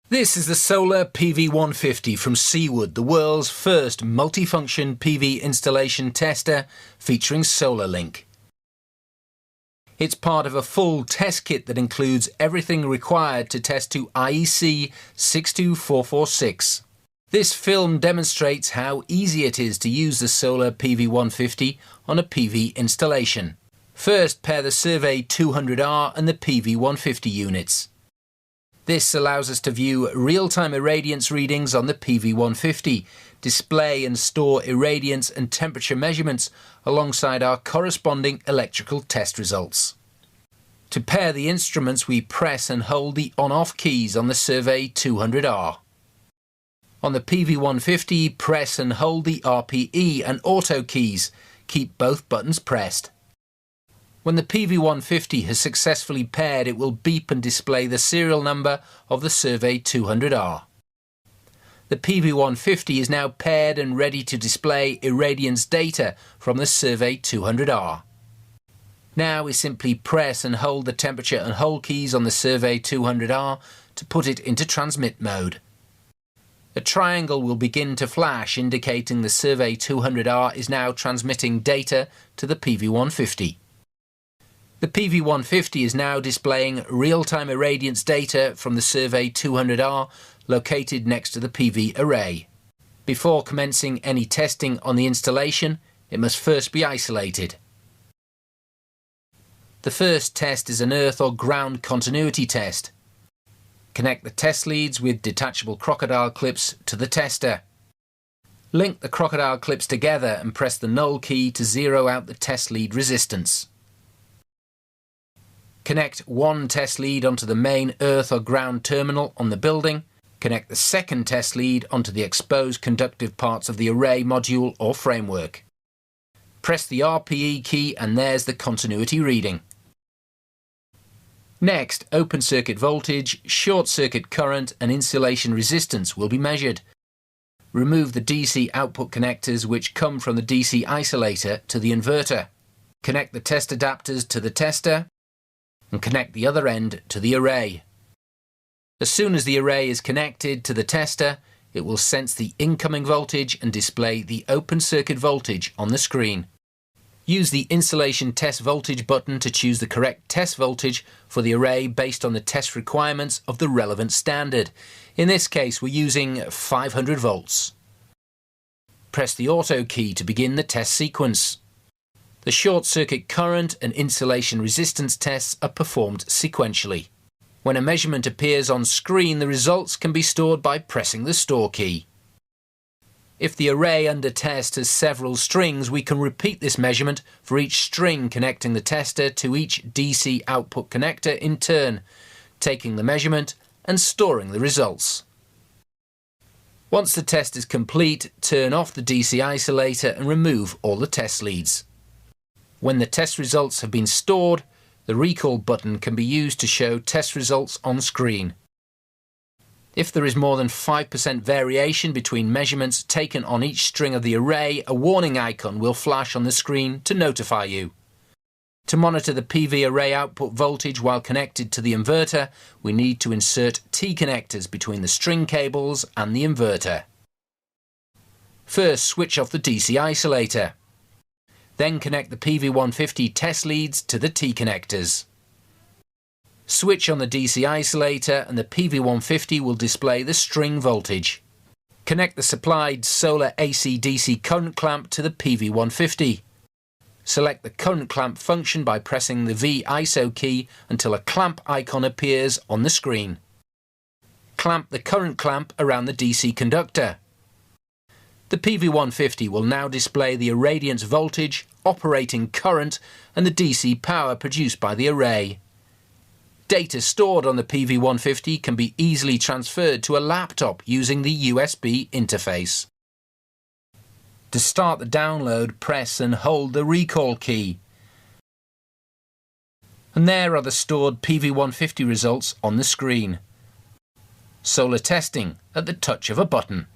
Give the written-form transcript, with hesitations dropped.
This is the Solar PV150 from Seaward, the world's first multifunction PV installation tester featuring Solarlink. It's part of a full test kit that includes everything required to test to IEC 62446. This film demonstrates how easy it is to use the Solar PV150 on a PV installation. First, pair the Survey 200R and the PV150 units. This allows us to view real-time irradiance readings on the PV150, display and store irradiance and temperature measurements alongside our corresponding electrical test results. To pair the instruments, we press and hold the on-off keys on the Survey 200R. On the PV150, press and hold the RPE and auto keys. Keep both buttons pressed. When the PV150 has successfully paired, it will beep and display the serial number of the Survey 200R. The PV150 is now paired and ready to display irradiance data from the Survey 200R. Now we simply press and hold the temperature and hold keys on the Survey 200R to put it into transmit mode. A triangle will begin to flash, indicating the Survey 200R is now transmitting data to the PV150. The PV150 is now displaying real-time irradiance data from the Survey 200R located next to the PV array. Before commencing any testing on the installation, it must first be isolated. The first test is an earth or ground continuity test. Connect the test leads with detachable crocodile clips to the tester. Link the crocodile clips together and press the null key to zero out the test lead resistance. Connect one test lead onto the main earth or ground terminal on the building. Connect the second test lead onto the exposed conductive parts of the array module or framework. Press the RPE key and there's the continuity reading. Next, open circuit voltage, short circuit current and insulation resistance will be measured. Remove the DC output connectors which come from the DC isolator to the inverter. Connect the test adapters to the tester and connect the other end to the array. As soon as the array is connected to the tester, it will sense the incoming voltage and display the open circuit voltage on the screen. Use the insulation test voltage button to choose the correct test voltage for the array based on the test requirements of the relevant standard. In this case, we're using 500 volts. Press the auto key to begin the test sequence. The short circuit current and insulation resistance tests are performed sequentially. When a measurement appears on screen, the results can be stored by pressing the store key. If the array under test has several strings, we can repeat this measurement for each string connecting the tester to each DC output connector in turn, taking the measurement and storing the results. Once the test is complete, turn off the DC isolator and remove all the test leads. When the test results have been stored, the recall button can be used to show test results on screen. If there is more than 5% variation between measurements taken on each string of the array, a warning icon will flash on the screen to notify you. To monitor the PV array output voltage while connected to the inverter, we need to insert T connectors between the string cables and the inverter. First, switch off the DC isolator. Then connect the PV150 test leads to the T connectors. Switch on the DC isolator and the PV150 will display the string voltage. Connect the supplied solar AC-DC current clamp to the PV150. Select the current clamp function by pressing the V ISO key until a clamp icon appears on the screen. Clamp the current clamp around the DC conductor. The PV150 will now display the irradiance voltage, operating current and the DC power produced by the array. Data stored on the PV150 can be easily transferred to a laptop using the USB interface. To start the download, press and hold the recall key. And there are the stored PV150 results on the screen. Solar testing at the touch of a button.